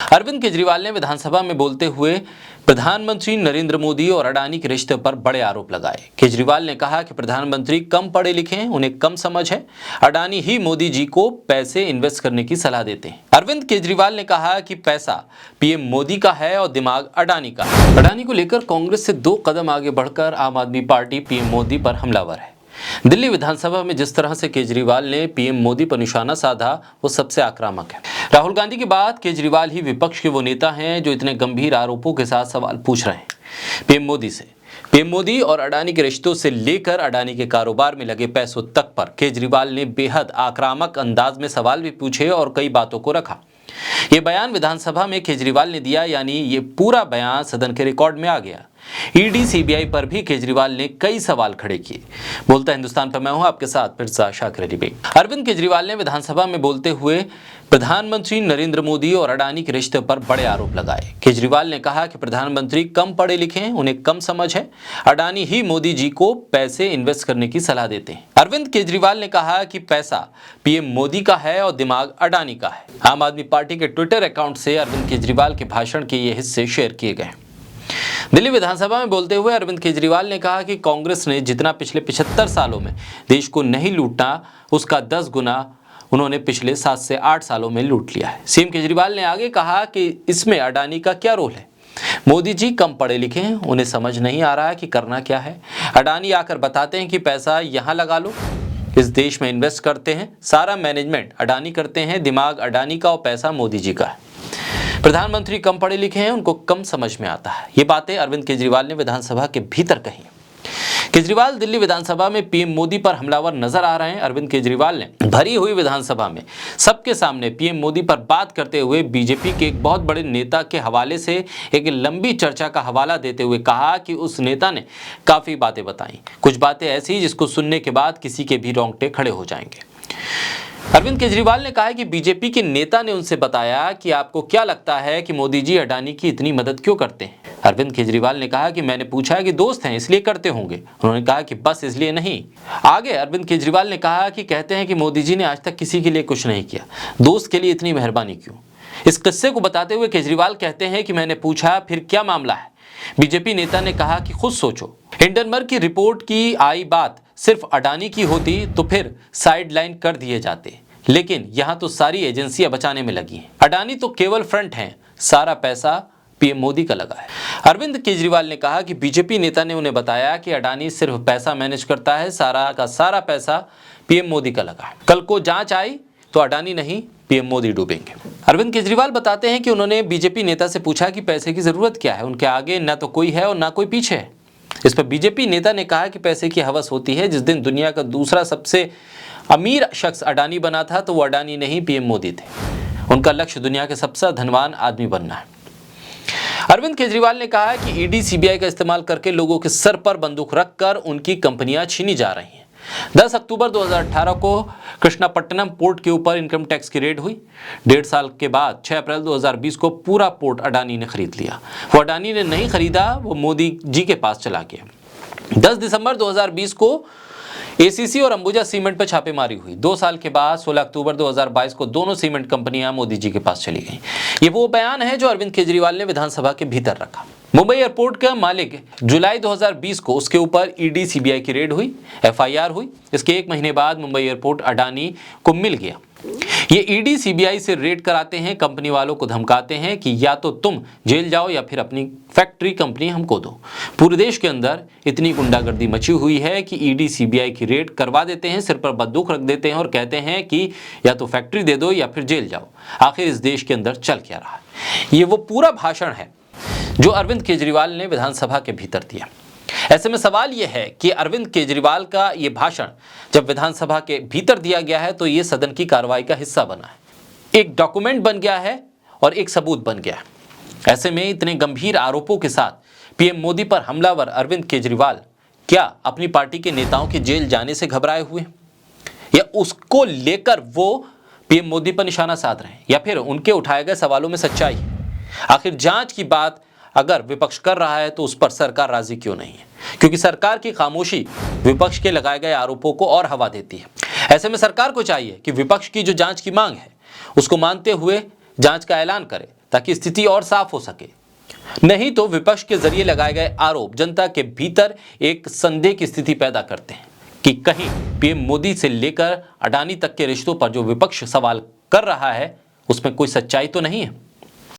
अरविंद केजरीवाल ने विधानसभा में बोलते हुए प्रधानमंत्री नरेंद्र मोदी और अडानी के रिश्ते पर बड़े आरोप लगाए। केजरीवाल ने कहा कि प्रधानमंत्री कम पढ़े लिखे हैं, उन्हें कम समझ है। अडानी ही मोदी जी को पैसे इन्वेस्ट करने की सलाह देते हैं। अरविंद केजरीवाल ने कहा कि पैसा पीएम मोदी का है और दिमाग अडानी का है। अडानी को लेकर कांग्रेस से 2 कदम आगे बढ़कर आम आदमी पार्टी पीएम मोदी पर हमलावर है। दिल्ली विधानसभा में जिस तरह से केजरीवाल ने पीएम मोदी पर निशाना साधा, वो सबसे आक्रामक है। राहुल गांधी के बाद केजरीवाल ही विपक्ष के वो नेता हैं जो इतने गंभीर आरोपों के साथ सवाल पूछ रहे हैं पीएम मोदी से। पीएम मोदी और अडानी के रिश्तों से लेकर अडानी के कारोबार में लगे पैसों तक पर केजरीवाल ने बेहद आक्रामक अंदाज में सवाल भी पूछे और कई बातों को रखा। ये बयान विधानसभा में केजरीवाल ने दिया, यानी ये पूरा बयान सदन के रिकॉर्ड में आ गया। ईडी सीबीआई पर भी केजरीवाल ने कई सवाल खड़े किए। बोलता हिंदुस्तान पर मैं हूं आपके साथ फिर शाकिर अली बेग। अरविंद केजरीवाल ने विधानसभा में बोलते हुए प्रधानमंत्री नरेंद्र मोदी और अडानी के रिश्ते पर बड़े आरोप लगाए। केजरीवाल ने कहा कि प्रधानमंत्री कम पढ़े लिखे हैं, उन्हें कम समझ है। अडानी ही मोदी जी को पैसे इन्वेस्ट करने की सलाह देते हैं। अरविंद केजरीवाल ने कहा कि पैसा पीएम मोदी का है और दिमाग अडानी का है। आम आदमी पार्टी के ट्विटर अकाउंट से अरविंद केजरीवाल के भाषण के ये हिस्से शेयर किए गए। दिल्ली विधानसभा में बोलते हुए अरविंद केजरीवाल ने कहा कि कांग्रेस ने जितना पिछले 75 सालों में देश को नहीं लूटा, उसका 10 गुना उन्होंने पिछले 7 से 8 सालों में लूट लिया है। सीएम केजरीवाल ने आगे कहा कि इसमें अडानी का क्या रोल है। मोदी जी कम पढ़े लिखे हैं, उन्हें समझ नहीं आ रहा है कि करना क्या है। अडानी आकर बताते हैं कि पैसा यहाँ लगा लो, इस देश में इन्वेस्ट करते हैं, सारा मैनेजमेंट अडानी करते हैं, दिमाग अडानी का और पैसा मोदी जी का है। प्रधानमंत्री कम पढ़े लिखे हैं, उनको कम समझ में आता है। ये बातें अरविंद केजरीवाल ने विधानसभा के भीतर कही। केजरीवाल दिल्ली विधानसभा में पीएम मोदी पर हमलावर नजर आ रहे हैं। अरविंद केजरीवाल ने भरी हुई विधानसभा में सबके सामने पीएम मोदी पर बात करते हुए बीजेपी के एक बहुत बड़े नेता के हवाले से एक लंबी चर्चा का हवाला देते हुए कहा कि उस नेता ने काफी बातें बताई, कुछ बातें ऐसी जिसको सुनने के बाद किसी के भी रोंगटे खड़े हो जाएंगे। अरविंद केजरीवाल ने कहा कि बीजेपी के नेता ने उनसे बताया कि आपको क्या लगता है कि मोदी जी अडानी की इतनी मदद क्यों करते हैं। अरविंद केजरीवाल ने कहा कि मैंने पूछा कि दोस्त हैं इसलिए करते होंगे। उन्होंने कहा कि बस इसलिए नहीं। आगे अरविंद केजरीवाल ने कहा कि कहते हैं कि मोदी जी ने आज तक किसी के लिए कुछ नहीं किया, दोस्त के लिए इतनी मेहरबानी क्यों। इस किस्से को बताते हुए केजरीवाल कहते हैं कि मैंने पूछा फिर क्या मामला है। बीजेपी नेता ने कहा कि खुद सोचो, हिंडनबर्ग की रिपोर्ट की आई बात सिर्फ अडानी की होती तो फिर साइडलाइन कर दिए जाते, लेकिन यहां तो सारी एजेंसियां बचाने में लगी हैं। अडानी तो केवल फ्रंट हैं, सारा पैसा पीएम मोदी का लगा है। अरविंद केजरीवाल ने कहा कि बीजेपी नेता ने उन्हें बताया कि अडानी सिर्फ पैसा मैनेज करता है, सारा का सारा पैसा पीएम मोदी का लगा है। कल को जांच आई तो अडानी नहीं पीएम मोदी डूबेंगे। अरविंद केजरीवाल बताते हैं कि उन्होंने बीजेपी नेता से पूछा कि पैसे की जरूरत क्या है, उनके आगे ना तो कोई है और ना कोई पीछे है। इस पर बीजेपी नेता ने कहा कि पैसे की हवस होती है। जिस दिन दुनिया का दूसरा सबसे अमीर शख्स अडानी बना था तो वो अडानी नहीं पीएम मोदी थे। उनका लक्ष्य दुनिया के सबसे धनवान आदमी बनना है। अरविंद केजरीवाल ने कहा कि ईडी सीबीआई का इस्तेमाल करके लोगों के सर पर बंदूक रखकर उनकी कंपनियां छीनी जा रही हैं। 10 अक्टूबर 2018 को कृष्णापट्टनम पोर्ट के ऊपर इनकम टैक्स की रेड हुई। 1.5 साल के बाद 6 अप्रैल 2020 को पूरा पोर्ट अडानी ने खरीद लिया। वो अडानी ने नहीं खरीदा, वो मोदी जी के पास चला गया। 10 दिसंबर 2020 को एसीसी और अंबुजा सीमेंट पर छापेमारी हुई। 2 साल के बाद 16 अक्टूबर 2022 को दोनों सीमेंट कंपनियां मोदी जी के पास चली गईं। ये वो बयान है जो अरविंद केजरीवाल ने विधानसभा के भीतर रखा। मुंबई एयरपोर्ट का मालिक जुलाई 2020 को उसके ऊपर ईडी सीबीआई की रेड हुई, एफआईआर हुई। इसके 1 महीने बाद मुंबई एयरपोर्ट अडानी को मिल गया। ये ईडी सीबीआई से रेड कराते हैं, कंपनी वालों को धमकाते हैं कि या तो तुम जेल जाओ या फिर अपनी फैक्ट्री कंपनी हमको दो। पूरे देश के अंदर इतनी गुंडागर्दी मची हुई है कि ईडी सीबीआई की रेड करवा देते हैं, सिर पर बंदूक रख देते हैं और कहते हैं कि या तो फैक्ट्री दे दो या फिर जेल जाओ। आखिर इस देश के अंदर चल क्या रहा है। ये वो पूरा भाषण है जो अरविंद केजरीवाल ने विधानसभा के भीतर दिया। ऐसे में सवाल यह है कि अरविंद केजरीवाल का यह भाषण जब विधानसभा के भीतर दिया गया है तो यह सदन की कार्रवाई का हिस्सा बना है, एक डॉक्यूमेंट बन गया है और एक सबूत बन गया है। ऐसे में इतने गंभीर आरोपों के साथ पीएम मोदी पर हमलावर अरविंद केजरीवाल क्या अपनी पार्टी के नेताओं के जेल जाने से घबराए हुए या उसको लेकर वो पीएम मोदी पर निशाना साध रहे हैं या फिर उनके उठाए गए सवालों में सच्चाई है। आखिर जांच की बात अगर विपक्ष कर रहा है तो उस पर सरकार राजी क्यों नहीं है, क्योंकि सरकार की खामोशी विपक्ष के लगाए गए आरोपों को और हवा देती है। ऐसे में सरकार को चाहिए कि विपक्ष की जो जांच की मांग है उसको मानते हुए जांच का ऐलान करे ताकि स्थिति और साफ हो सके। नहीं तो विपक्ष के जरिए लगाए गए आरोप जनता के भीतर एक संदेह की स्थिति पैदा करते हैं कि कहीं पीएम मोदी से लेकर अडानी तक के रिश्तों पर जो विपक्ष सवाल कर रहा है उसमें कोई सच्चाई तो नहीं है।